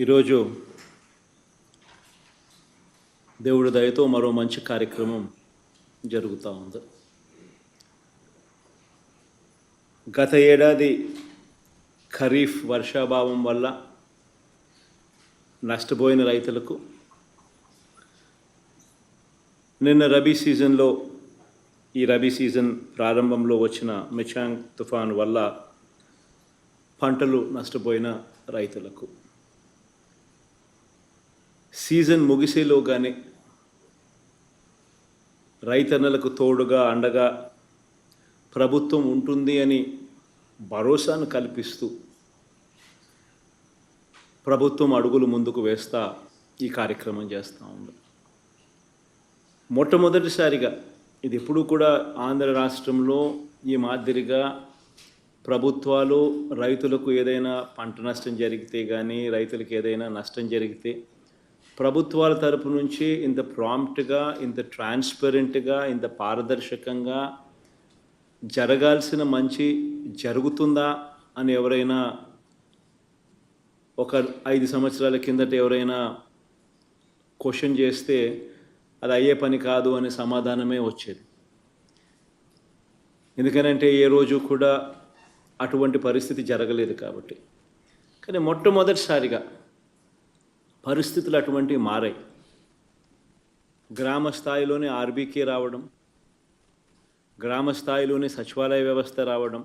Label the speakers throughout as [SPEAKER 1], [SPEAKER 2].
[SPEAKER 1] ఈరోజు దేవుడి దయతో మరో మంచి కార్యక్రమం జరుగుతూ ఉంది. గత ఏడాది ఖరీఫ్ వర్షాభావం వల్ల నష్టపోయిన రైతులకు నిన్న రబీ సీజన్లో ఈ రబీ సీజన్ ప్రారంభంలో వచ్చిన మిచాంగ్ తుఫాను వల్ల పంటలు నష్టపోయిన రైతులకు సీజన్ ముగిసేలోగానే రైతన్నలకు తోడుగా అండగా ప్రభుత్వం ఉంటుంది అని భరోసాను కల్పిస్తూ ప్రభుత్వం అడుగులు ముందుకు వేస్తా ఈ కార్యక్రమం చేస్తూ ఉంది. మొట్టమొదటిసారిగా ఇది ఎప్పుడు కూడా ఆంధ్ర రాష్ట్రంలో ఈ మాదిరిగా ప్రభుత్వాలు రైతులకు ఏదైనా పంట నష్టం జరిగితే కానీ రైతులకు ఏదైనా నష్టం జరిగితే ప్రభుత్వాల తరపు నుంచి ఇంత ప్రాంప్ట్గా, ఇంత ట్రాన్స్పరెంట్గా, ఇంత పారదర్శకంగా జరగాల్సిన మంచి జరుగుతుందా అని ఎవరైనా ఒక 5 సంవత్సరాల కిందట ఎవరైనా క్వశ్చన్ చేస్తే అది అయ్యే పని కాదు అనే సమాధానమే వచ్చేది. ఎందుకనంటే ఏ రోజు కూడా అటువంటి పరిస్థితి జరగలేదు కాబట్టి. కానీ మొట్టమొదటిసారిగా పరిస్థితులు అటువంటివి మారాయి. గ్రామ స్థాయిలోనే ఆర్బీకే రావడం, గ్రామ స్థాయిలోనే సచివాలయ వ్యవస్థ రావడం,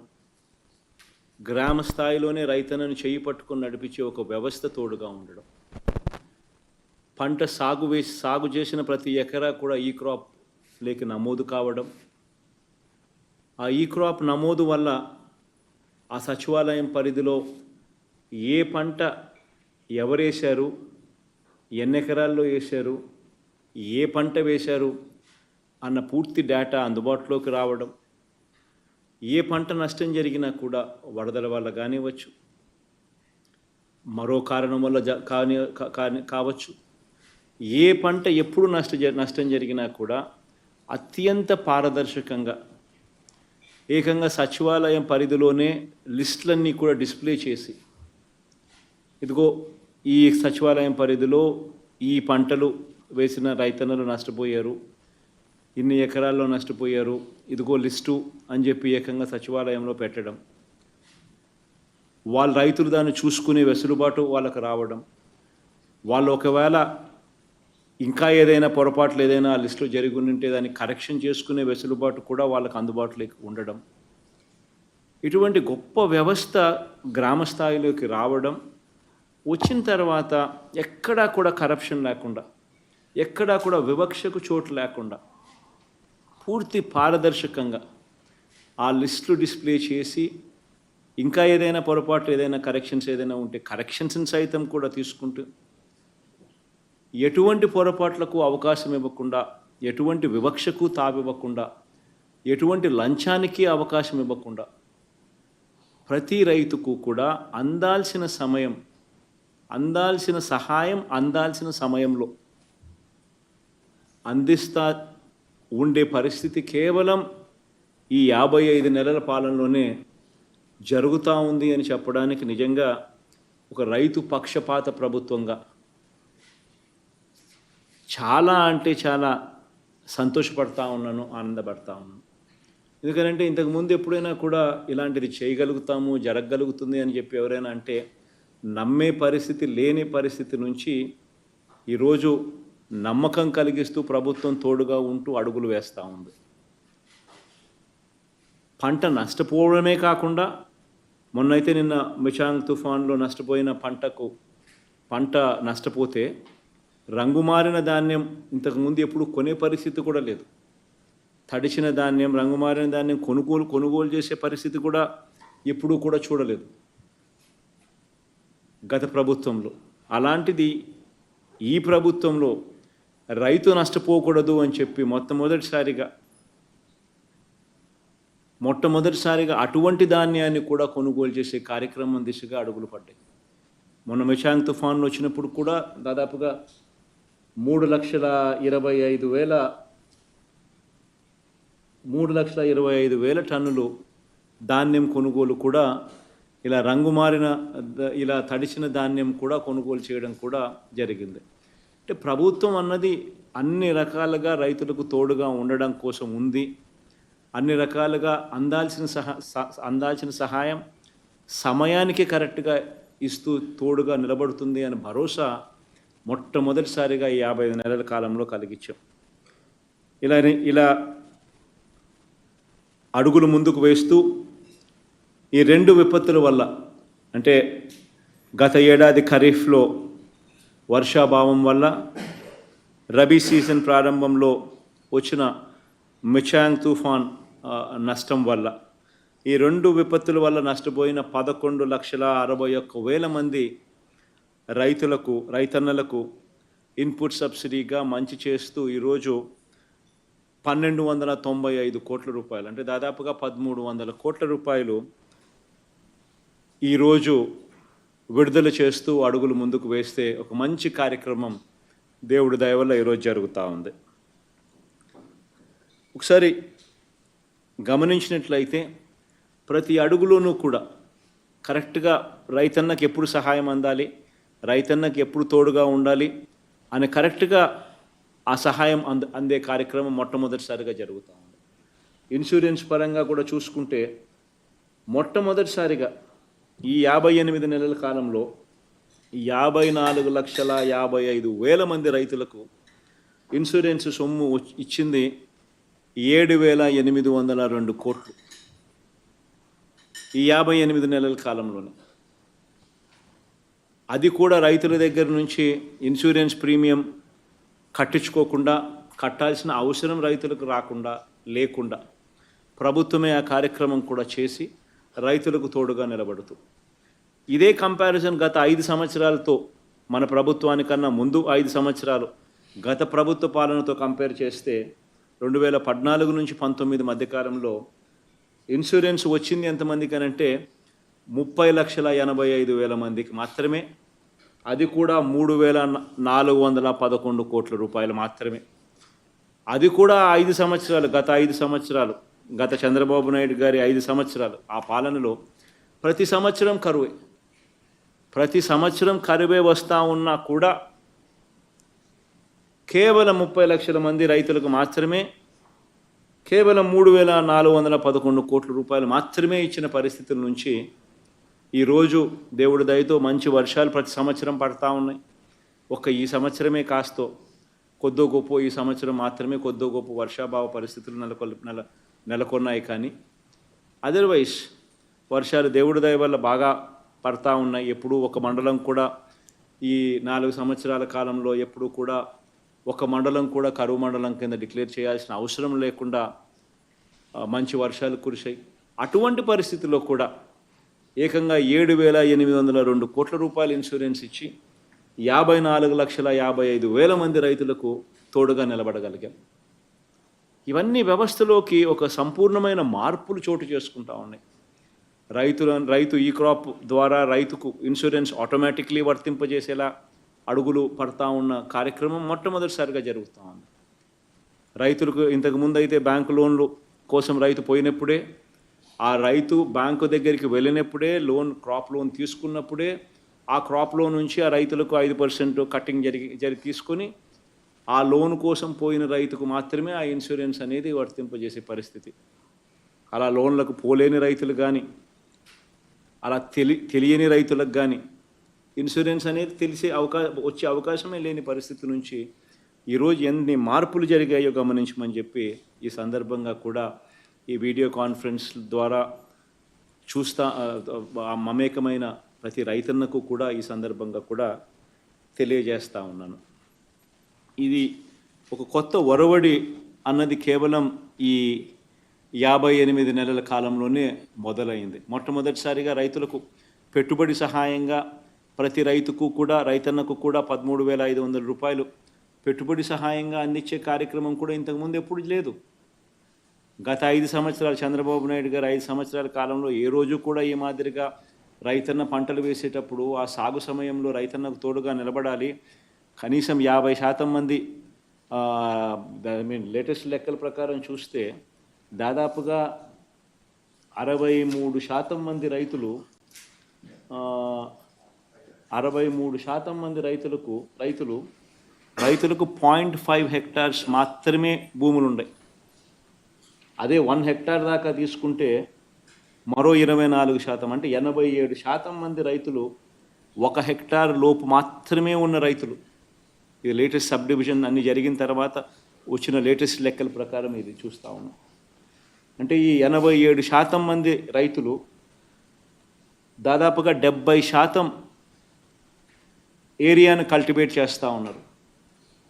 [SPEAKER 1] గ్రామ స్థాయిలోనే రైతన్నను చేయి పట్టుకొని నడిపించే ఒక వ్యవస్థ తోడుగా ఉండడం, పంట సాగు చేసిన ప్రతి ఎకరా కూడా ఈ క్రాప్ లేక నమోదు కావడం, ఆ ఈ క్రాప్ నమోదు వల్ల ఆ సచివాలయం పరిధిలో ఏ పంట ఎవరేశారు, ఎన్ని ఎకరాల్లో వేశారు, ఏ పంట వేశారు అన్న పూర్తి డేటా అందుబాటులోకి రావడం, ఏ పంట నష్టం జరిగినా కూడా వరదల వల్ల కానివ్వచ్చు, మరో కారణం వల్ల కావచ్చు, ఏ పంట ఎప్పుడు నష్టం జరిగినా కూడా అత్యంత పారదర్శకంగా ఏకంగా సచివాలయం పరిధిలోనే లిస్టులన్నీ కూడా డిస్ప్లే చేసి, ఇదిగో ఈ సచివాలయం పరిధిలో ఈ పంటలు వేసిన రైతన్నలు నష్టపోయారు, ఇన్ని ఎకరాల్లో నష్టపోయారు, ఇదిగో లిస్టు అని చెప్పి ఏకంగా సచివాలయంలో పెట్టడం, వాళ్ళ రైతులు దాన్ని చూసుకునే వెసులుబాటు వాళ్ళకు రావడం, వాళ్ళు ఒకవేళ ఇంకా ఏదైనా పొరపాట్లు ఏదైనా ఆ లిస్టులో జరిగి ఉంటే దాన్ని కరెక్షన్ చేసుకునే వెసులుబాటు కూడా వాళ్ళకు అందుబాటులోకి ఉండడం, ఇటువంటి గొప్ప వ్యవస్థ గ్రామ స్థాయిలోకి రావడం, వచ్చిన తర్వాత ఎక్కడా కూడా కరప్షన్ లేకుండా, ఎక్కడా కూడా వివక్షకు చోటు లేకుండా పూర్తి పారదర్శకంగా ఆ లిస్టులు డిస్ప్లే చేసి, ఇంకా ఏదైనా పొరపాట్లు ఏదైనా కరెక్షన్స్ ఏదైనా ఉంటే కరెక్షన్స్ని సైతం కూడా తీసుకుంటూ ఎటువంటి పొరపాట్లకు అవకాశం ఇవ్వకుండా, ఎటువంటి వివక్షకు తావివ్వకుండా, ఎటువంటి లంచానికి అవకాశం ఇవ్వకుండా ప్రతి రైతుకు కూడా అందాల్సిన సమయం, అందాల్సిన సహాయం అందాల్సిన సమయంలో అందిస్తా ఉండే పరిస్థితి కేవలం ఈ 55 నెలల పాలనలోనే జరుగుతూ ఉంది అని చెప్పడానికి నిజంగా ఒక రైతు పక్షపాత ప్రభుత్వంగా చాలా అంటే చాలా సంతోషపడతా ఉన్నాను, ఆనందపడతా ఉన్నాను. ఎందుకంటే ఇంతకుముందు ఎప్పుడైనా కూడా ఇలాంటిది చేయగలుగుతాము, జరగగలుగుతుంది అని చెప్పి ఎవరైనా అంటే నమ్మే పరిస్థితి లేని పరిస్థితి నుంచి ఈరోజు నమ్మకం కలిగిస్తూ ప్రభుత్వం తోడుగా ఉంటూ అడుగులు వేస్తూ ఉంది. పంట నష్టపోవడమే కాకుండా మొన్నైతే నిన్న మిచాంగ్ తుఫాన్లో నష్టపోయిన పంట నష్టపోతే రంగుమారిన ధాన్యం ఇంతకుముందు ఎప్పుడు కొనే పరిస్థితి కూడా లేదు. తడిచిన ధాన్యం, రంగుమారిన ధాన్యం కొనుగోలు చేసే పరిస్థితి కూడా ఎప్పుడూ కూడా చూడలేదు గత ప్రభుత్వంలో. అలాంటిది ఈ ప్రభుత్వంలో రైతు నష్టపోకూడదు అని చెప్పి మొట్టమొదటిసారిగా అటువంటి ధాన్యాన్ని కూడా కొనుగోలు చేసే కార్యక్రమం దిశగా అడుగులు పడ్డాయి. మొన్న మిచాంగ్ తుఫాన్లు వచ్చినప్పుడు కూడా దాదాపుగా 3,25,000 టన్నులు ధాన్యం కొనుగోలు కూడా ఇలా రంగు మారిన ఇలా తడిచిన ధాన్యం కూడా కొనుగోలు చేయడం కూడా జరిగింది. అంటే ప్రభుత్వం అన్నది అన్ని రకాలుగా రైతులకు తోడుగా ఉండడం కోసం ఉంది. అన్ని రకాలుగా అందాల్సిన సహాయం సమయానికి కరెక్ట్గా ఇస్తూ తోడుగా నిలబడుతుంది అని భరోసా మొట్టమొదటిసారిగా ఈ 55 నెలల కాలంలో కలిగించాం. ఇలా అడుగులు ముందుకు వేస్తూ ఈ 2 విపత్తుల వల్ల, అంటే గత ఏడాది ఖరీఫ్లో వర్షాభావం వల్ల, రబీ సీజన్ ప్రారంభంలో వచ్చిన మిచాంగ్ తుఫాన్ నష్టం వల్ల, ఈ 2 విపత్తుల వల్ల నష్టపోయిన 11,61,000 మంది రైతన్నలకు ఇన్పుట్ సబ్సిడీగా మంచి చేస్తూ ఈరోజు 1,295 కోట్ల రూపాయలు, అంటే దాదాపుగా 1,300 కోట్ల రూపాయలు ఈరోజు విడుదల చేస్తూ అడుగులు ముందుకు వేస్తే ఒక మంచి కార్యక్రమం దేవుడి దయ వల్ల ఈరోజు జరుగుతూ ఉంది. ఒకసారి గమనించినట్లయితే ప్రతి అడుగులోనూ కూడా కరెక్ట్గా రైతన్నకి ఎప్పుడు సహాయం అందాలి, రైతన్నకి ఎప్పుడు తోడుగా ఉండాలి అని కరెక్ట్గా ఆ సహాయం అందే కార్యక్రమం మొట్టమొదటిసారిగా జరుగుతూ ఉంది. ఇన్సూరెన్స్ పరంగా కూడా చూసుకుంటే మొట్టమొదటిసారిగా ఈ 58 నెలల కాలంలో 54,55,000 మంది రైతులకు ఇన్సూరెన్స్ సొమ్ము ఇచ్చింది 7,802 కోట్లు ఈ 58 నెలల కాలంలోనే. అది కూడా రైతుల దగ్గర నుంచి ఇన్సూరెన్స్ ప్రీమియం కట్టించుకోకుండా, కట్టాల్సిన అవసరం రైతులకు లేకుండా ప్రభుత్వమే ఆ కార్యక్రమం కూడా చేసి రైతులకు తోడుగా నిలబడుతూ, ఇదే కంపారిజన్ గత 5 సంవత్సరాలతో, మన ప్రభుత్వానికన్నా ముందు 5 సంవత్సరాలు గత ప్రభుత్వ పాలనతో కంపేర్ చేస్తే 2014 నుంచి 19 మధ్యకాలంలో ఇన్సూరెన్స్ వచ్చింది ఎంతమందికి అనంటే 30,85,000 మందికి మాత్రమే. అది కూడా 3,411 కోట్ల రూపాయలు మాత్రమే. అది కూడా 5 సంవత్సరాలు, గత 5 సంవత్సరాలు, గత చంద్రబాబు నాయుడు గారి 5 సంవత్సరాలు ఆ పాలనలో ప్రతి సంవత్సరం కరువే వస్తూ ఉన్నా కూడా కేవలం 30 లక్షల మంది రైతులకు మాత్రమే కేవలం 3,411 కోట్ల రూపాయలు మాత్రమే ఇచ్చిన పరిస్థితుల నుంచి ఈరోజు దేవుడి దయతో మంచి వర్షాలు ప్రతి సంవత్సరం పడతా ఉన్నాయి. ఈ సంవత్సరమే కాస్తో కొద్దో గొప్ప, ఈ సంవత్సరం మాత్రమే కొద్దో గొప్ప వర్షాభావ పరిస్థితులు నెలకొన్నాయి. కానీ అదర్వైజ్ వర్షాలు దేవుడి దయ వల్ల బాగా పడతా ఉన్నాయి. ఎప్పుడూ ఒక మండలం కూడా ఈ 4 సంవత్సరాల కాలంలో ఎప్పుడూ కూడా ఒక మండలం కూడా కరువు మండలం కింద డిక్లేర్ చేయాల్సిన అవసరం లేకుండా మంచి వర్షాలు కురిశాయి. అటువంటి పరిస్థితుల్లో కూడా ఏకంగా 7,802 కోట్ల రూపాయల ఇన్సూరెన్స్ ఇచ్చి 54,55,000 మంది రైతులకు తోడుగా నిలబడగలిగాం. ఇవన్నీ వ్యవస్థలోకి ఒక సంపూర్ణమైన మార్పులు చోటు చేసుకుంటా ఉన్నాయి. రైతు ఈ క్రాప్ ద్వారా రైతుకు ఇన్సూరెన్స్ ఆటోమేటిక్లీ వర్తింపజేసేలా అడుగులు పడతా ఉన్న కార్యక్రమం మొట్టమొదటిసారిగా జరుగుతూ ఉంది. రైతులకు ఇంతకుముందు అయితే బ్యాంకు లోన్లు కోసం రైతు పోయినప్పుడే, ఆ రైతు బ్యాంకు దగ్గరికి వెళ్ళినప్పుడే, క్రాప్ లోన్ తీసుకున్నప్పుడే ఆ క్రాప్ లోన్ నుంచి ఆ రైతులకు 5% కట్టింగ్ జరిగి తీసుకొని ఆ లోన్ కోసం పోయిన రైతుకు మాత్రమే ఆ ఇన్సూరెన్స్ అనేది వర్తింపజేసే పరిస్థితి. అలా లోన్లకు పోలేని రైతులు కానీ, అలా తెలియని రైతులకు కానీ ఇన్సూరెన్స్ అనేది వచ్చే అవకాశమే లేని పరిస్థితి నుంచి ఈరోజు ఎన్ని మార్పులు జరిగాయో గమనించమని చెప్పి ఈ సందర్భంగా కూడా ఈ వీడియో కాన్ఫరెన్స్ ద్వారా మమేకమైన ప్రతి రైతన్నకు కూడా ఈ సందర్భంగా కూడా తెలియజేస్తూ ఉన్నాను. ఇది ఒక కొత్త ఒరవడి అన్నది కేవలం ఈ 58 నెలల కాలంలోనే మొదలైంది. మొట్టమొదటిసారిగా రైతులకు పెట్టుబడి సహాయంగా ప్రతి రైతన్నకు కూడా 13,500 రూపాయలు పెట్టుబడి సహాయంగా అందించే కార్యక్రమం కూడా ఇంతకుముందు ఎప్పుడు లేదు. గత 5 సంవత్సరాలు చంద్రబాబు నాయుడు గారు 5 సంవత్సరాల కాలంలో ఏ రోజు కూడా ఈ మాదిరిగా రైతన్న పంటలు వేసేటప్పుడు ఆ సాగు సమయంలో రైతన్నకు తోడుగా నిలబడాలి. కనీసం 50% మంది లేటెస్ట్ లెక్కల ప్రకారం చూస్తే దాదాపుగా 63% మంది రైతులు 63% మంది రైతులకు 0.5 హెక్టార్స్ మాత్రమే భూములు ఉన్నాయి. అదే 1 హెక్టార్ దాకా తీసుకుంటే మరో 24%, అంటే 87% మంది రైతులు 1 హెక్టార్ లోపు మాత్రమే ఉన్న రైతులు. ఇది లేటెస్ట్ సబ్ డివిజన్ అన్ని జరిగిన తర్వాత వచ్చిన లేటెస్ట్ లెక్కల ప్రకారం ఇది చూస్తూ ఉన్నాం. అంటే ఈ 87% మంది రైతులు దాదాపుగా 70% ఏరియాను కల్టివేట్ చేస్తూ ఉన్నారు.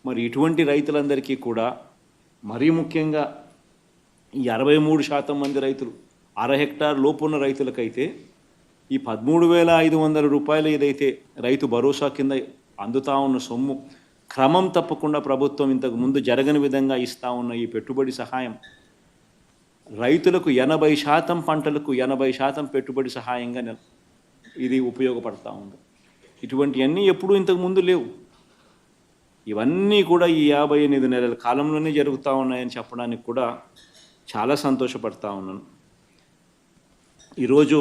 [SPEAKER 1] మరి ఇటువంటి రైతులందరికీ కూడా మరీ ముఖ్యంగా ఈ 63% మంది రైతులు 1/2 హెక్టార్ లోపు ఉన్న రైతులకైతే ఈ 13,500 రూపాయలు ఏదైతే రైతు భరోసా కింద అందుతా ఉన్న సొమ్ము క్రమం తప్పకుండా ప్రభుత్వం ఇంతకు ముందు జరగని విధంగా ఇస్తూ ఉన్న ఈ పెట్టుబడి సహాయం రైతులకు 80% పంటలకు 80% పెట్టుబడి సహాయంగా ఇది ఉపయోగపడతా ఉంది. ఇటువంటివన్నీ ఎప్పుడూ ఇంతకు ముందు లేవు. ఇవన్నీ కూడా ఈ 58 నెలల కాలంలోనే జరుగుతూ ఉన్నాయని చెప్పడానికి కూడా చాలా సంతోషపడతా ఉన్నాను. ఈరోజు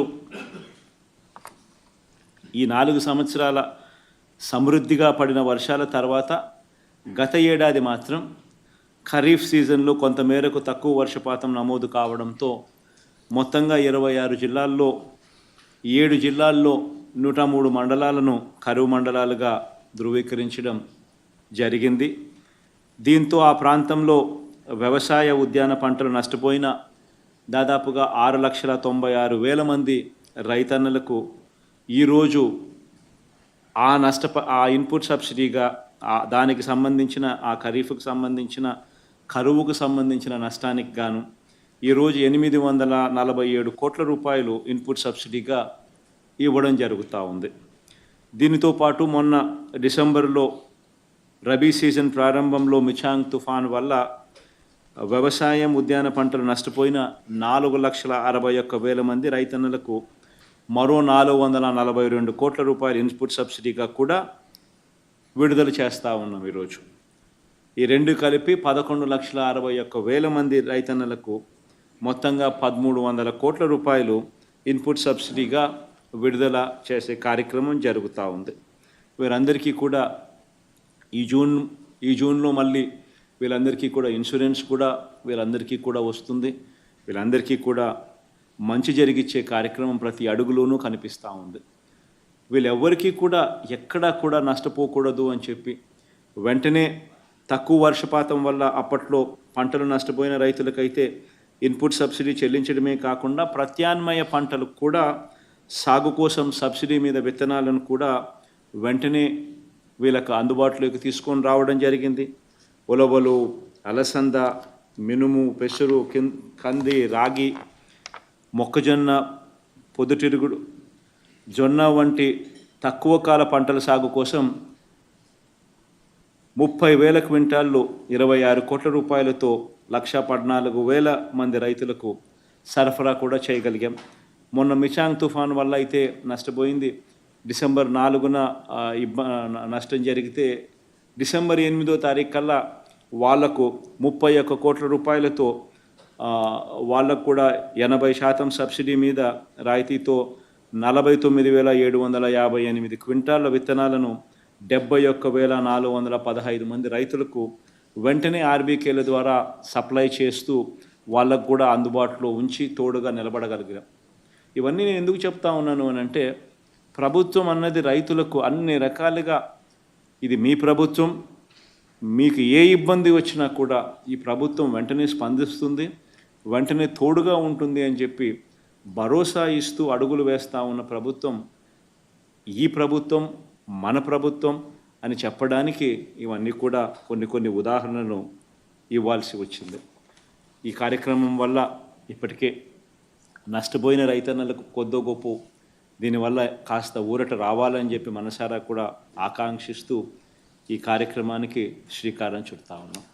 [SPEAKER 1] ఈ 4 సంవత్సరాల సమృద్ధిగా పడిన వర్షాల తర్వాత గత ఏడాది మాత్రం ఖరీఫ్ సీజన్లో కొంతమేరకు తక్కువ వర్షపాతం నమోదు కావడంతో మొత్తంగా 26 జిల్లాల్లో 7 జిల్లాల్లో 103 మండలాలను కరువు మండలాలుగా ధృవీకరించడం జరిగింది. దీంతో ఆ ప్రాంతంలో వ్యవసాయ ఉద్యాన పంటలు నష్టపోయిన దాదాపుగా 6,96,000 మంది రైతన్నలకు ఈరోజు ఆ ఇన్పుట్ సబ్సిడీగా దానికి సంబంధించిన ఆ ఖరీఫ్కు సంబంధించిన కరువుకు సంబంధించిన నష్టానికి గాను ఈరోజు 847 కోట్ల రూపాయలు ఇన్పుట్ సబ్సిడీగా ఇవ్వడం జరుగుతూ ఉంది. దీనితో పాటు మొన్న డిసెంబర్లో రబీ సీజన్ ప్రారంభంలో మిచాంగ్ తుఫాన్ వల్ల వ్యవసాయం ఉద్యాన పంటలు నష్టపోయిన 4,61,000 మంది రైతన్నలకు మరో 442 కోట్ల రూపాయల ఇన్పుట్ సబ్సిడీగా కూడా విడుదల చేస్తూ ఉన్నాం. ఈరోజు ఈ రెండు కలిపి 11,61,000 మంది రైతన్నలకు మొత్తంగా 1,300 కోట్ల రూపాయలు ఇన్పుట్ సబ్సిడీగా విడుదల చేసే కార్యక్రమం జరుగుతూ ఉంది. వీరందరికీ కూడా ఈ జూన్లో మళ్ళీ వీళ్ళందరికీ కూడా ఇన్సూరెన్స్ కూడా వీళ్ళందరికీ కూడా వస్తుంది. వీళ్ళందరికీ కూడా మంచి జరిగిచ్చే కార్యక్రమం ప్రతి అడుగులోనూ కనిపిస్తూ ఉంది. వీళ్ళెవ్వరికీ కూడా ఎక్కడా కూడా నష్టపోకూడదు అని చెప్పి వెంటనే తక్కువ వర్షపాతం వల్ల అప్పట్లో పంటలు నష్టపోయిన రైతులకైతే ఇన్పుట్ సబ్సిడీ చెల్లించడమే కాకుండా ప్రత్యామ్నాయ పంటలకు కూడా సాగు కోసం సబ్సిడీ మీద విత్తనాలను కూడా వెంటనే వీళ్ళకు అందుబాటులోకి తీసుకొని రావడం జరిగింది. ఉలవలు, అలసంద, మినుము, పెసరు, కంది, రాగి, మొక్కజొన్న, పొద్దుతిరుగుడు, జొన్న వంటి తక్కువ కాల పంటల సాగు కోసం 30,000 క్వింటాళ్ళు 26 కోట్ల రూపాయలతో 1,14,000 మంది రైతులకు సరఫరా కూడా చేయగలిగాం. మొన్న మిచాంగ్ తుఫాన్ వల్ల అయితే నష్టపోయింది. డిసెంబర్ 4న నష్టం జరిగితే డిసెంబర్ 8వ తారీఖు కల్లా వాళ్లకు 31 కోట్ల రూపాయలతో వాళ్ళకు కూడా 80% సబ్సిడీ మీద రాయితీతో 49,758 క్వింటాళ్ళ విత్తనాలను 71,415 మంది రైతులకు వెంటనే ఆర్బీకేల ద్వారా సప్లై చేస్తూ వాళ్ళకు కూడా అందుబాటులో ఉంచి తోడుగా నిలబడగలిగాం. ఇవన్నీ నేను ఎందుకు చెప్తా ఉన్నాను అని అంటే, ప్రభుత్వం అన్నది రైతులకు అన్ని రకాలుగా ఇది మీ ప్రభుత్వం, మీకు ఏ ఇబ్బంది వచ్చినా కూడా ఈ ప్రభుత్వం వెంటనే స్పందిస్తుంది, వెంటనే తోడుగా ఉంటుంది అని చెప్పి భరోసా ఇస్తూ అడుగులు వేస్తూ ఉన్న ప్రభుత్వం ఈ ప్రభుత్వం, మన ప్రభుత్వం అని చెప్పడానికి ఇవన్నీ కూడా కొన్ని ఉదాహరణలు ఇవ్వాల్సి వచ్చింది. ఈ కార్యక్రమం వల్ల ఇప్పటికే నష్టపోయిన రైతన్నలకు కొద్దో గొప్ప దీనివల్ల కాస్త ఊరట రావాలని చెప్పి మనసారా కూడా ఆకాంక్షిస్తూ ఈ కార్యక్రమానికి శ్రీకారం చుడతా ఉన్నాం.